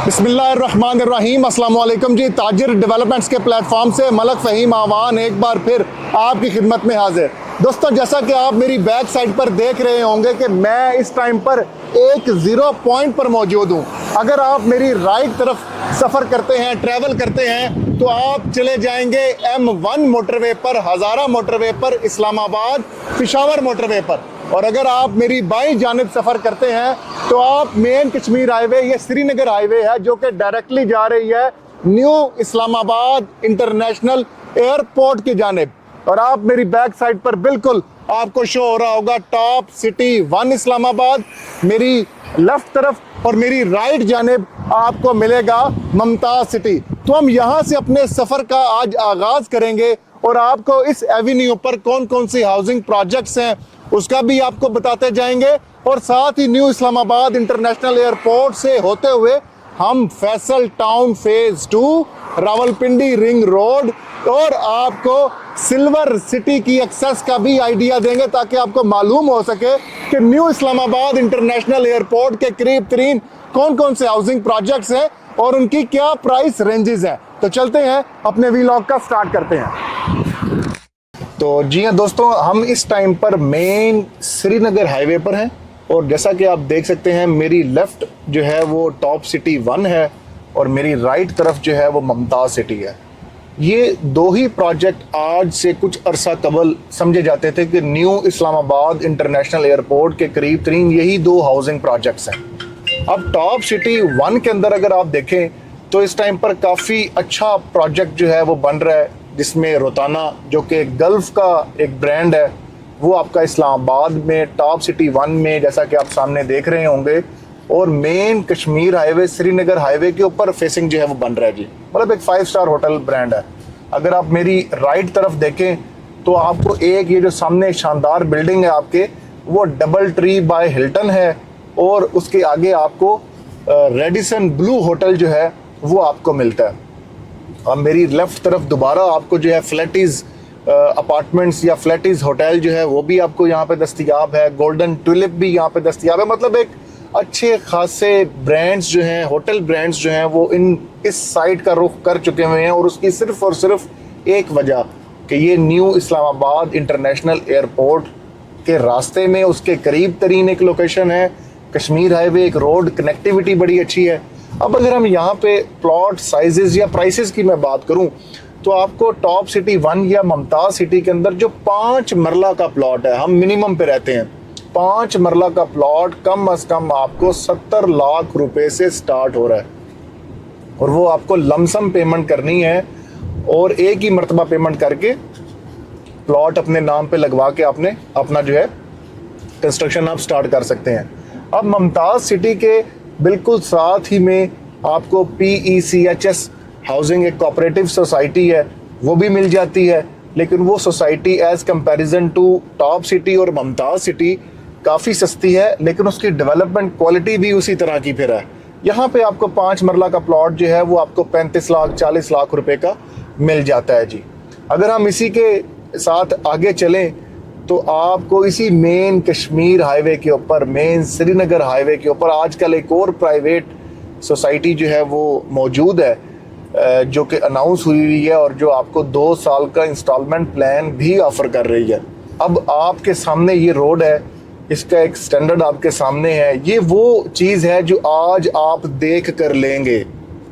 बिस्मिल्लाहिर्रहमानिर्रहीम। अस्सलाम वालेकुम जी। ताजिर डेवलपमेंट्स के प्लेटफॉर्म से मलक फ़हीम आवान एक बार फिर आपकी खिदमत में हाजिर। दोस्तों, जैसा कि आप मेरी बैक साइड पर देख रहे होंगे कि मैं इस टाइम पर एक ज़ीरो पॉइंट पर मौजूद हूँ। अगर आप मेरी राइट तरफ सफ़र करते हैं, ट्रैवल करते हैं, तो आप चले जाएंगे M1 मोटरवे पर, हज़ारा मोटरवे पर, इस्लामाबाद पिशावर मोटरवे पर। और अगर आप मेरी बाईं जानिब सफ़र करते हैं तो आप मेन कश्मीर हाईवे, ये श्रीनगर हाईवे है जो कि डायरेक्टली जा रही है न्यू इस्लामाबाद इंटरनेशनल एयरपोर्ट की जानिब। और आप मेरी बैक साइड पर बिल्कुल आपको शो हो रहा होगा टॉप सिटी 1 इस्लामाबाद। मेरी लेफ्ट तरफ और मेरी राइट जानिब आपको मिलेगा मुमताज़ सिटी। तो हम यहाँ से अपने सफ़र का आज आगाज़ करेंगे और आपको इस एवेन्यू पर कौन कौन सी हाउसिंग प्रोजेक्ट्स हैं उसका भी आपको बताते जाएंगे। और साथ ही न्यू इस्लामाबाद इंटरनेशनल एयरपोर्ट से होते हुए हम Faisal town phase 2, Rawalpindi ring road और आपको सिल्वर सिटी की एक्सेस का भी आइडिया देंगे, ताकि आपको मालूम हो सके कि न्यू इस्लामाबाद इंटरनेशनल एयरपोर्ट के करीब तरीन कौन कौन से हाउसिंग प्रोजेक्ट्स हैं और उनकी क्या प्राइस रेंजेस हैं। तो चलते हैं, अपने व्लॉग का स्टार्ट करते हैं। तो जी हाँ दोस्तों, हम इस टाइम पर मेन श्रीनगर हाईवे पर हैं और जैसा कि आप देख सकते हैं मेरी लेफ़्ट जो है वो टॉप सिटी 1 है और मेरी राइट तरफ जो है वो मुमताज़ सिटी है। ये दो ही प्रोजेक्ट आज से कुछ अरसा कबल समझे जाते थे कि न्यू इस्लामाबाद इंटरनेशनल एयरपोर्ट के करीब तरीन यही दो हाउसिंग प्रोजेक्ट्स हैं। अब टॉप सिटी 1 के अंदर अगर आप देखें तो इस टाइम पर काफ़ी अच्छा प्रोजेक्ट जो है वो बन रहा है, जिसमें रोताना जो कि गल्फ़ का एक ब्रांड है वो आपका इस्लामाबाद में टॉप सिटी 1 में जैसा कि आप सामने देख रहे होंगे, और main Kashmir highway Srinagar highway के ऊपर फेसिंग जो है वो बन रहा है जी। मतलब एक 5 स्टार होटल ब्रांड है। अगर आप मेरी राइट तरफ देखें तो आपको एक ये जो सामने शानदार बिल्डिंग है आपके, वो डबल ट्री बाय हिल्टन है और उसके आगे आपको रेडिसन ब्लू होटल जो है वो आपको मिलता है। और मेरी लेफ्ट तरफ दोबारा आपको जो है फ्लैटीज़ अपार्टमेंट्स या फ्लैटीज़ होटल जो है वो भी आपको यहाँ पे दस्तयाब है। गोल्डन ट्यूलिप भी यहाँ पे दस्तयाब है। मतलब एक अच्छे खासे ब्रांड्स जो हैं, होटल ब्रांड्स जो हैं वो इस साइट का रुख कर चुके हुए हैं, और उसकी सिर्फ और सिर्फ एक वजह कि ये न्यू इस्लामाबाद इंटरनेशनल एयरपोर्ट के रास्ते में उसके करीब तरीन एक लोकेशन है। कश्मीर हाईवे, एक रोड कनेक्टिविटी बड़ी अच्छी है। अब अगर हम यहाँ पे प्लॉट साइजेस या प्राइसेस की मैं बात करूँ तो आपको टॉप सिटी 1 या मुमताज़ सिटी के अंदर जो 5 मरला का प्लॉट है, हम मिनिमम पे रहते हैं, 5 मरला का प्लॉट कम अज़ कम आपको 70 लाख रुपए से स्टार्ट हो रहा है। और वो आपको लमसम पेमेंट करनी है और एक ही मरतबा पेमेंट करके प्लॉट अपने नाम पे लगवा के आपने अपना जो है कंस्ट्रक्शन आप स्टार्ट कर सकते हैं। अब मुमताज़ सिटी के बिल्कुल साथ ही में आपको PECHS हाउसिंग एक कोऑपरेटिव सोसाइटी है वो भी मिल जाती है, लेकिन वो society as comparison to top city और मुमताज़ सिटी काफ़ी सस्ती है, लेकिन उसकी डेवलपमेंट क्वालिटी भी उसी तरह की फिर है। यहाँ पे आपको 5 मरला का प्लॉट जो है वो आपको 35 लाख 40 लाख रुपए का मिल जाता है जी। अगर हम इसी के साथ आगे चलें तो आपको इसी मेन कश्मीर हाईवे के ऊपर, मेन श्रीनगर हाईवे के ऊपर आजकल एक और प्राइवेट सोसाइटी जो है वो मौजूद है जो कि अनाउंस हुई है और जो आपको 2 साल का इंस्टॉलमेंट प्लान भी ऑफ़र कर रही है। अब आपके सामने ये रोड है, इसका एक स्टैंडर्ड आपके सामने है। ये वो चीज़ है जो आज आप देख कर लेंगे।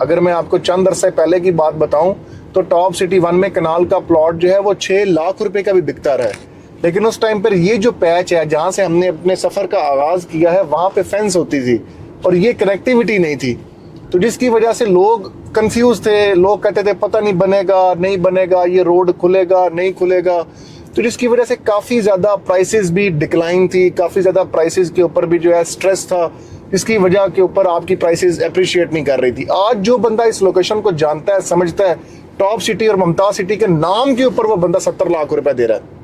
अगर मैं आपको चंद अरसे पहले की बात बताऊं तो टॉप सिटी 1 में कनाल का प्लॉट जो है वो 6 लाख रुपए का भी बिकता रहा है, लेकिन उस टाइम पर ये जो पैच है जहाँ से हमने अपने सफ़र का आगाज़ किया है वहाँ पे फेंस होती थी और ये कनेक्टिविटी नहीं थी, तो जिसकी वजह से लोग कंफ्यूज थे। लोग कहते थे पता नहीं बनेगा नहीं बनेगा, ये रोड खुलेगा नहीं खुलेगा, तो जिसकी वजह से काफ़ी ज़्यादा प्राइसेस भी डिक्लाइन थी, काफ़ी ज़्यादा प्राइसेस के ऊपर भी जो है स्ट्रेस था, जिसकी वजह के ऊपर आपकी प्राइसेस अप्रिशिएट नहीं कर रही थी। आज जो बंदा इस लोकेशन को जानता है, समझता है, टॉप सिटी और मुमताज़ सिटी के नाम के ऊपर वो बंदा 70 लाख रुपए दे रहा है।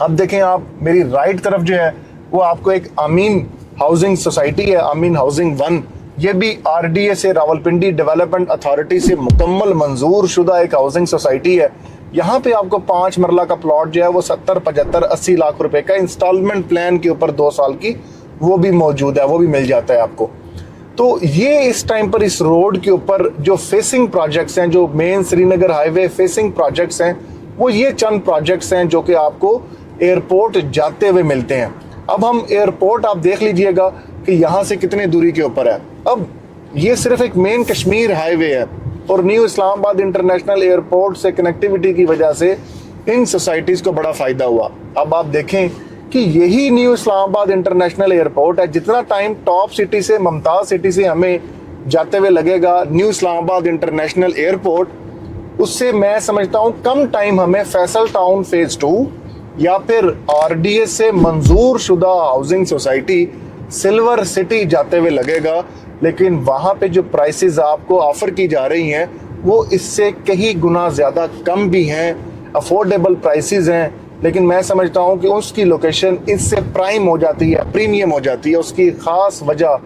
अब देखें आप मेरी राइट तरफ जो है वो आपको एक आमीन हाउसिंग सोसाइटी है, आमीन हाउसिंग 1। ये भी RDA से, रावलपिंडी डेवलपमेंट अथॉरिटी से मुकम्मल मंजूर शुदा एक हाउसिंग सोसाइटी है। यहाँ पे आपको 5 मरला का प्लॉट जो है वो 70, 75, 80 लाख रुपए का इंस्टॉलमेंट प्लान के ऊपर 2 साल की वो भी मौजूद है, वो भी मिल जाता है आपको। तो ये इस टाइम पर इस रोड के ऊपर जो फेसिंग प्रोजेक्ट्स हैं, जो main Srinagar highway facing projects हैं, वो ये चंद प्रोजेक्ट्स हैं जो कि आपको एयरपोर्ट जाते हुए मिलते हैं। अब हम एयरपोर्ट आप देख लीजिएगा कि यहाँ से कितने दूरी के ऊपर है। अब ये सिर्फ एक मेन कश्मीर हाईवे है और न्यू इस्लामाबाद इंटरनेशनल एयरपोर्ट से कनेक्टिविटी की वजह से इन सोसाइटीज़ को बड़ा फ़ायदा हुआ। अब आप देखें कि यही न्यू इस्लामाबाद इंटरनेशनल एयरपोर्ट है, जितना टाइम टॉप सिटी से मुमताज़ सिटी से हमें जाते हुए लगेगा न्यू इस्लामाबाद इंटरनेशनल एयरपोर्ट, उससे मैं समझता हूँ कम टाइम हमें फैसल टाउन फेज़ 2 या फिर RDS से मंजूर शुदा हाउसिंग सोसाइटी सिल्वर सिटी जाते हुए लगेगा। लेकिन वहाँ पे जो प्राइसेस आपको ऑफ़र की जा रही हैं वो इससे कई गुना ज़्यादा कम भी हैं, अफोर्डेबल प्राइसेस हैं। लेकिन मैं समझता हूँ कि उसकी लोकेशन इससे प्राइम हो जाती है, प्रीमियम हो जाती है। उसकी ख़ास वजह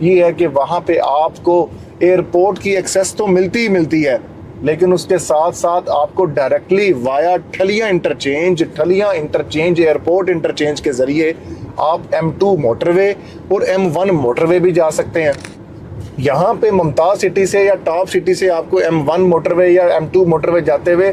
ये है कि वहाँ पे आपको एयरपोर्ट की एक्सेस तो मिलती ही मिलती है, लेकिन उसके साथ साथ आपको directly via Thallian interchange airport interchange के ज़रिए आप M2 मोटरवे और M1 मोटरवे भी जा सकते हैं। यहाँ पे मुमताज़ सिटी से या टॉप सिटी से आपको M1 मोटरवे या M2 मोटरवे जाते हुए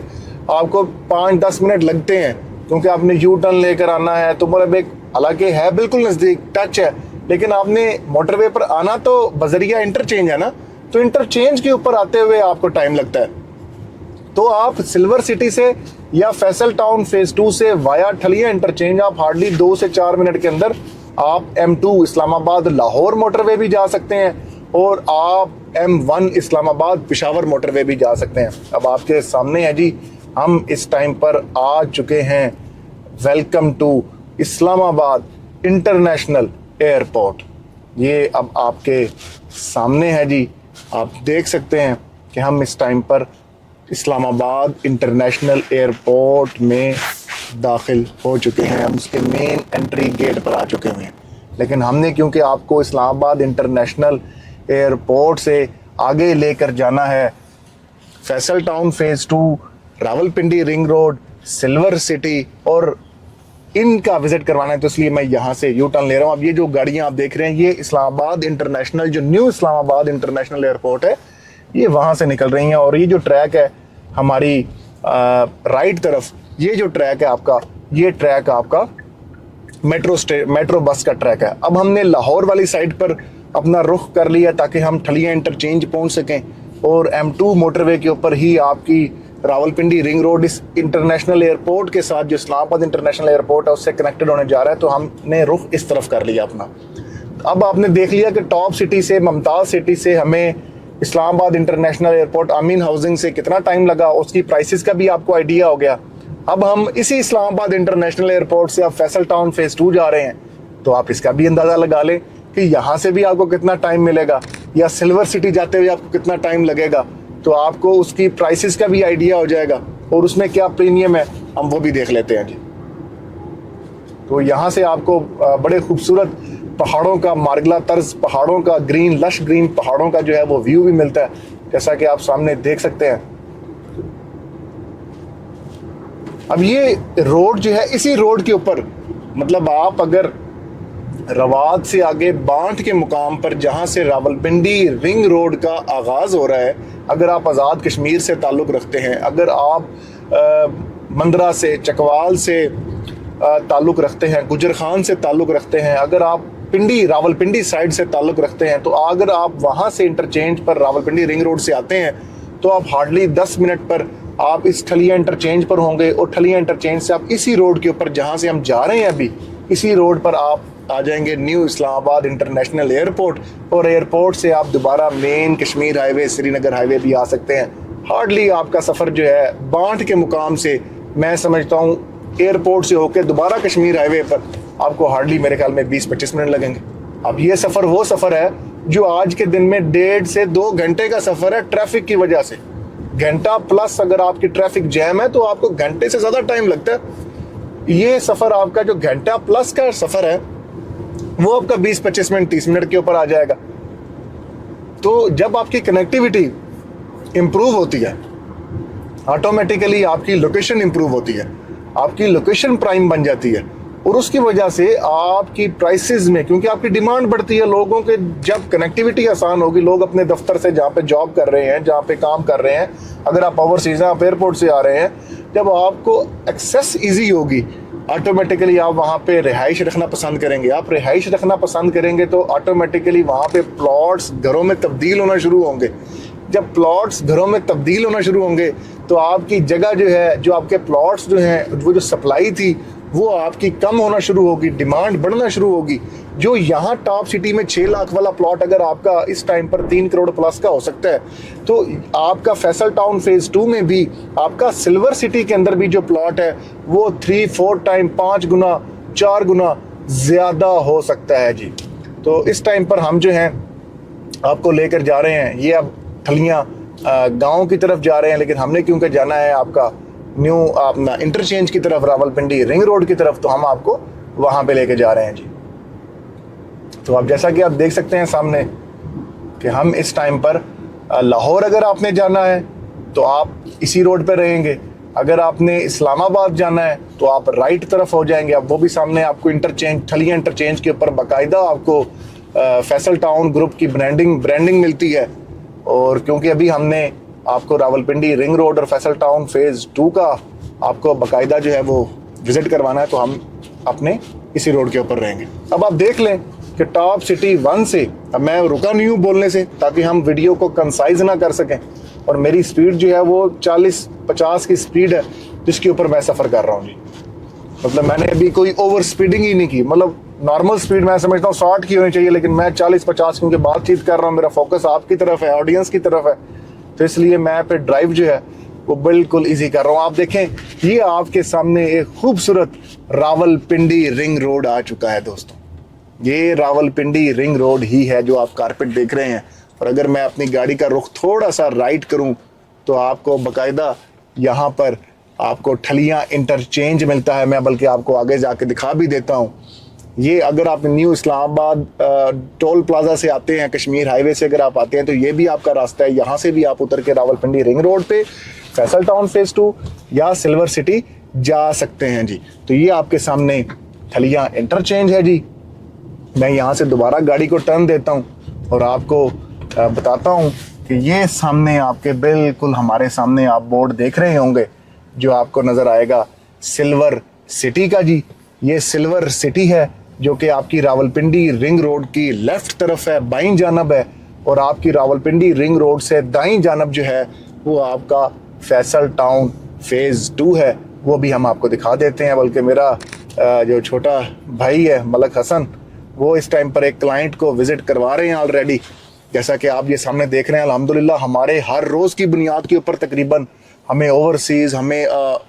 आपको 5-10 मिनट लगते हैं, क्योंकि आपने यू टर्न लेकर आना है। तो मतलब एक हालांकि है बिल्कुल नज़दीक टच है, लेकिन आपने मोटरवे पर आना तो बजरिया इंटरचेंज है ना, तो इंटरचेंज के ऊपर आते हुए आपको टाइम लगता है। तो आप सिल्वर सिटी से या फैसल टाउन फेज़ 2 से वाया ठलिया इंटरचेंज आप हार्डली 2 से 4 मिनट के अंदर आप M2 इस्लामाबाद लाहौर मोटरवे भी जा सकते हैं और आप M1 इस्लामाबाद पेशावर मोटरवे भी जा सकते हैं। अब आपके सामने है जी, हम इस टाइम पर आ चुके हैं welcome to Islamabad international airport. ये अब आपके सामने है जी, आप देख सकते हैं कि हम इस टाइम पर इस्लामाबाद इंटरनेशनल एयरपोर्ट में दाखिल हो चुके हैं। हम उसके मेन एंट्री गेट पर आ चुके हैं। लेकिन हमने क्योंकि आपको इस्लामाबाद इंटरनेशनल एयरपोर्ट से आगे लेकर जाना है Faisal town phase 2, Rawalpindi ring road, silver city और इनका विजिट करवाना है, तो इसलिए मैं यहाँ से यू टर्न ले रहा हूँ। अब ये जो गाड़ियाँ आप देख रहे हैं ये इस्लामाबाद इंटरनेशनल, जो न्यू इस्लामाबाद इंटरनेशनल एयरपोर्ट है, ये वहाँ से निकल रही हैं। और ये जो ट्रैक है हमारी राइट तरफ, ये जो ट्रैक है आपका, ये ट्रैक आपका मेट्रो बस का ट्रैक है। अब हमने लाहौर वाली साइड पर अपना रुख कर लिया ताकि हम ठलिया इंटरचेंज पहुँच सकें और M2 मोटरवे के ऊपर ही आपकी रावलपिंडी रिंग रोड इस इंटरनेशनल एयरपोर्ट के साथ जो इस्लामाबाद इंटरनेशनल एयरपोर्ट है उससे कनेक्टेड होने जा रहा है। तो हमने रुख इस तरफ कर लिया अपना। अब आपने देख लिया कि टॉप सिटी से, मुमताज़ सिटी से हमें इस्लामाबाद इंटरनेशनल एयरपोर्ट अमीन हाउसिंग से कितना टाइम लगा, उसकी प्राइसेस का भी आपको आइडिया हो गया। अब हम इसी इस्लामाबाद इंटरनेशनल एयरपोर्ट से आप फैसल टाउन फेज़ 2 जा रहे हैं, तो आप इसका भी अंदाज़ा लगा लें कि यहाँ से भी आपको कितना टाइम मिलेगा या सिल्वर सिटी जाते हुए आपको कितना टाइम लगेगा। तो आपको उसकी प्राइसेस का भी आइडिया हो जाएगा और उसमें क्या प्रीमियम है हम वो भी देख लेते हैं जी। तो यहाँ से आपको बड़े खूबसूरत पहाड़ों का मार्गला तर्ज, पहाड़ों का ग्रीन, लश ग्रीन पहाड़ों का जो है वो व्यू भी मिलता है, जैसा कि आप सामने देख सकते हैं। अब ये रोड जो है, इसी रोड के ऊपर मतलब आप अगर रवाद से आगे बांट के मुकाम पर जहाँ से रावलपिंडी रिंग रोड का आगाज़ हो रहा है, अगर आप आज़ाद कश्मीर से ताल्लुक़ रखते हैं, अगर आप मंदरा से, चकवाल से ताल्लुक़ रखते हैं, गुजर खान से ताल्लुक़ रखते हैं, अगर आप पिंडी रावलपिंडी साइड से ताल्लुक़ रखते हैं, तो अगर आप वहाँ से इंटरचेंज पर रावलपिंडी रिंग रोड से आते हैं तो आप हार्डली 10 मिनट पर आप इस ठलिया इंटरचेंज पर होंगे और ठलिया इंटरचेंज से आप इसी रोड के ऊपर जहाँ से हम जा रहे हैं अभी, इसी रोड पर आप आ जाएंगे न्यू इस्लामाबाद इंटरनेशनल एयरपोर्ट। और एयरपोर्ट से आप दोबारा main Kashmir highway, Srinagar highway भी आ सकते हैं। हार्डली आपका सफ़र जो है बांट के मुकाम से, मैं समझता हूँ एयरपोर्ट से होकर दोबारा कश्मीर हाईवे पर आपको हार्डली मेरे ख्याल में 20-25 मिनट लगेंगे। अब ये सफ़र वो सफ़र है जो आज के दिन में 1.5 से 2 घंटे का सफ़र है ट्रैफिक की वजह से। घंटा प्लस अगर आपकी ट्रैफिक जैम है तो आपको घंटे से ज़्यादा टाइम लगता है। ये सफ़र आपका जो घंटा प्लस का सफ़र है वो आपका 20-25 मिनट 30 मिनट के ऊपर आ जाएगा। तो जब आपकी कनेक्टिविटी इम्प्रूव होती है, ऑटोमेटिकली आपकी लोकेशन इम्प्रूव होती है, आपकी लोकेशन प्राइम बन जाती है। और उसकी वजह से आपकी प्राइसेस में, क्योंकि आपकी डिमांड बढ़ती है लोगों के, जब कनेक्टिविटी आसान होगी, लोग अपने दफ्तर से जहाँ पे जॉब कर रहे हैं, जहाँ पे काम कर रहे हैं, अगर आप ओवरसीज हैं, आप एयरपोर्ट से आ रहे हैं, जब आपको एक्सेस ईजी होगी, ऑटोमेटिकली आप वहाँ पे रिहाइश रखना पसंद करेंगे। आप रिहाइश रखना पसंद करेंगे तो ऑटोमेटिकली वहाँ पे प्लॉट्स घरों में तब्दील होना शुरू होंगे। जब प्लॉट्स घरों में तब्दील होना शुरू होंगे तो आपकी जगह जो है, जो आपके प्लॉट्स जो हैं, वो जो सप्लाई थी वो आपकी कम होना शुरू होगी, डिमांड बढ़ना शुरू होगी। जो यहाँ टॉप सिटी में 6 लाख वाला प्लॉट अगर आपका इस टाइम पर 3 करोड़ प्लस का हो सकता है, तो आपका फैसल टाउन फेज़ 2 में भी आपका सिल्वर सिटी के अंदर भी जो प्लॉट है वो 3-4 टाइम, 5 गुना, 4 गुना ज़्यादा हो सकता है जी। तो इस टाइम पर हम जो हैं आपको लेकर जा रहे हैं, ये अब थलियाँ गाँव की तरफ जा रहे हैं, लेकिन हमने क्योंकि जाना है आपका न्यू अपना इंटरचेंज की तरफ, रावलपिंडी रिंग रोड की तरफ, तो हम आपको वहाँ पे लेके जा रहे हैं जी। तो अब जैसा कि आप देख सकते हैं सामने कि हम इस टाइम पर लाहौर अगर आपने जाना है तो आप इसी रोड पे रहेंगे, अगर आपने इस्लामाबाद जाना है तो आप राइट तरफ हो जाएंगे। अब वो भी सामने आपको इंटरचेंज, थलिया इंटरचेंज के ऊपर बाकायदा आपको फैसल टाउन ग्रुप की ब्रांडिंग मिलती है। और क्योंकि अभी हमने आपको रावलपिंडी रिंग रोड और फैसल टाउन फेज़ 2 का आपको बाकायदा जो है वो विज़िट करवाना है, तो हम अपने इसी रोड के ऊपर रहेंगे। अब आप देख लें कि टॉप सिटी 1 से, अब मैं रुका नहीं हूँ बोलने से ताकि हम वीडियो को कंसाइज ना कर सकें, और मेरी स्पीड जो है वो 40-50 की स्पीड है जिसके ऊपर मैं सफ़र कर रहा हूँ जी। मतलब मैंने अभी कोई ओवर स्पीडिंग ही नहीं की, मतलब नॉर्मल स्पीड मैं समझता हूँ 60 की होनी चाहिए, लेकिन मैं 40-50 क्योंकि बातचीत कर रहा हूँ, मेरा फोकस आपकी तरफ है, ऑडियंस की तरफ है, तो इसलिए मैं पे ड्राइव जो है वो बिल्कुल इजी कर रहा हूँ। आप देखें ये आपके सामने एक खूबसूरत रावलपिंडी रिंग रोड आ चुका है दोस्तों। ये रावलपिंडी रिंग रोड ही है जो आप कारपेट देख रहे हैं। और अगर मैं अपनी गाड़ी का रुख थोड़ा सा राइट करूँ तो आपको बाकायदा यहाँ पर आपको ठलियाँ इंटरचेंज मिलता है। मैं बल्कि आपको आगे जाके दिखा भी देता हूँ। ये अगर आप न्यू इस्लामाबाद टोल प्लाजा से आते हैं, कश्मीर हाईवे से अगर आप आते हैं, तो ये भी आपका रास्ता है। यहाँ से भी आप उतर के रावलपिंडी रिंग रोड पे फैसल टाउन फेज़ 2 या सिल्वर सिटी जा सकते हैं जी। तो ये आपके सामने ठलियाँ इंटरचेंज है जी। मैं यहाँ से दोबारा गाड़ी को टर्न देता हूँ और आपको बताता हूँ कि ये सामने आपके बिल्कुल हमारे सामने आप बोर्ड देख रहे होंगे जो आपको नज़र आएगा सिल्वर सिटी का जी। ये सिल्वर सिटी है जो कि आपकी रावलपिंडी रिंग रोड की लेफ्ट तरफ है, बाईं जानब है, और आपकी रावलपिंडी रिंग रोड से दाईं जानब जो है वो आपका फैसल टाउन फेज़ 2 है। वो भी हम आपको दिखा देते हैं। बल्कि मेरा जो छोटा भाई है मलक हसन, वो इस टाइम पर एक क्लाइंट को विज़िट करवा रहे हैं ऑलरेडी। जैसा कि आप ये सामने देख रहे हैं, अल्हम्दुलिल्लाह हमारे हर रोज़ की बुनियाद के ऊपर तकरीबन हमें ओवरसीज़, हमें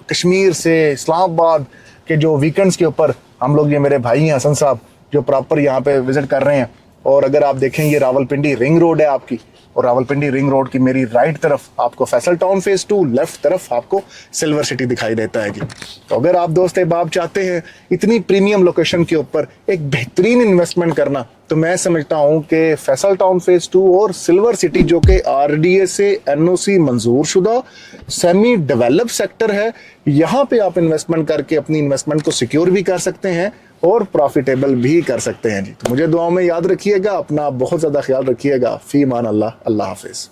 कश्मीर से, इस्लामाबाद के जो वीकेंड्स के ऊपर हम लोग, ये मेरे भाई हैं हसन साहब जो प्रॉपर यहाँ पे विज़िट कर रहे हैं। और अगर आप देखें ये रावलपिंडी रिंग रोड है आपकी, और रावलपिंडी रिंग रोड की मेरी राइट तरफ आपको फैसल टाउन फेज़ 2, लेफ्ट तरफ आपको सिल्वर सिटी दिखाई देता है जी। तो अगर आप दोस्त अहबाब चाहते हैं इतनी प्रीमियम लोकेशन के ऊपर एक बेहतरीन इन्वेस्टमेंट करना, तो मैं समझता हूँ कि फैसल टाउन फेज़ 2 और सिल्वर सिटी जो कि RDA से NOC मंजूर शुदा सेमी डेवलप सेक्टर है, यहाँ पे आप इन्वेस्टमेंट करके अपनी इन्वेस्टमेंट को सिक्योर भी कर सकते हैं और प्रॉफिटेबल भी कर सकते हैं जी। तो मुझे दुआओं में याद रखिएगा, अपना बहुत ज़्यादा ख्याल रखिएगा। फ़ी मान अल्लाह, अल्लाह हाफिज़।